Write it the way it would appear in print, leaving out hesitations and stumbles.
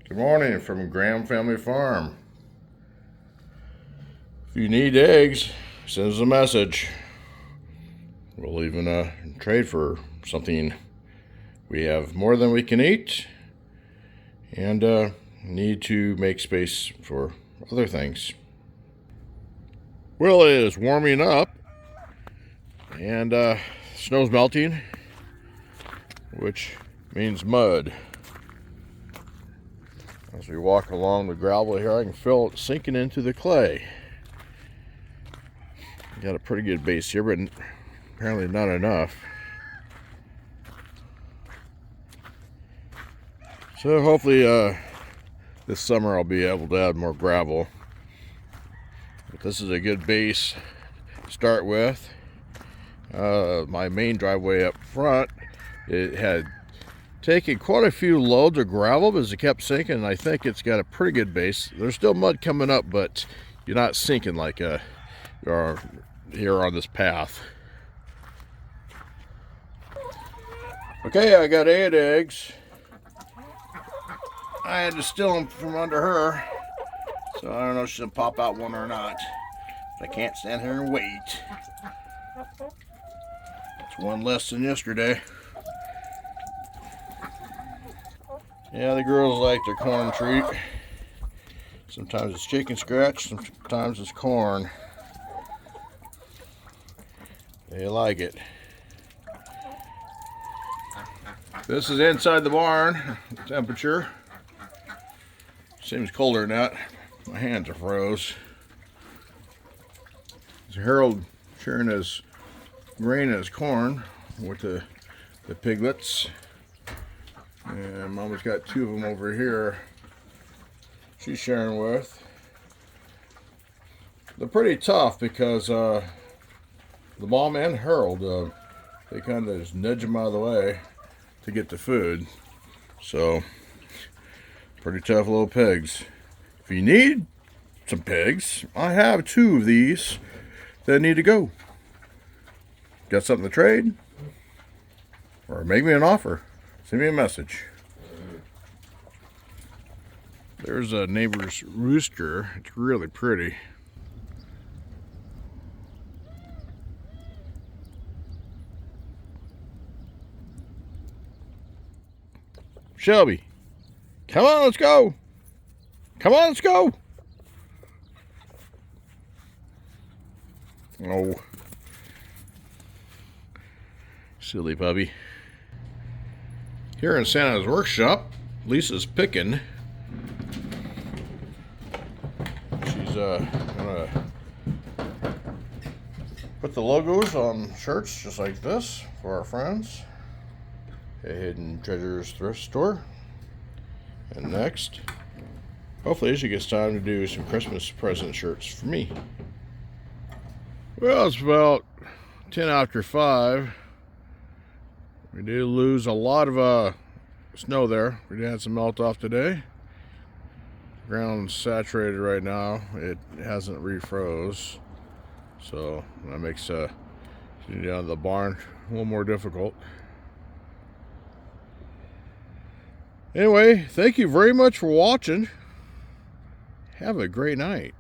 Good morning from Graham Family Farm. If you need eggs, send us a message. We'll even trade for something. We have more than we can eat and need to make space for other things. Well, it is warming up and snow's melting, which means mud. As we walk along the gravel here, I can feel it sinking into the clay. Got a pretty good base here, but apparently not enough. So hopefully this summer I'll be able to add more gravel. But this is a good base to start with. My main driveway up front, it had taken quite a few loads of gravel, but as it kept sinking, I think it's got a pretty good base. There's still mud coming up, but you're not sinking like you are here on this path. Okay, I got 8 eggs. I had to steal them from under her, so I don't know if she'll pop out one or not. I can't stand here and wait. It's one less than yesterday. Yeah, the girls like their corn treat. Sometimes it's chicken scratch, sometimes it's corn. They like it. This is inside the barn. Temperature seems colder than that. My hands are froze. It's Harold sharing his grain and his corn with the piglets. And Mama's got 2 of them over here she's sharing with. They're pretty tough because the mom and Harold, they kind of just nudge them out of the way to get the food. So, pretty tough little pigs. If you need some pigs, I have 2 of these that need to go. Got something to trade? Or make me an offer. Send me a message. There's a neighbor's rooster. It's really pretty. Shelby, come on, let's go. Come on, let's go. Oh, silly puppy. Here in Santa's workshop, Lisa's picking. She's gonna put the logos on shirts just like this for our friends. A Hidden Treasures thrift store. And next, hopefully she gets time to do some Christmas present shirts for me. Well, it's about 10 after 5. We did lose a lot of snow there. We had some melt off today. The ground's saturated right now. It hasn't refroze, so that makes getting down to the barn a little more difficult. Anyway, thank you very much for watching. Have a great night.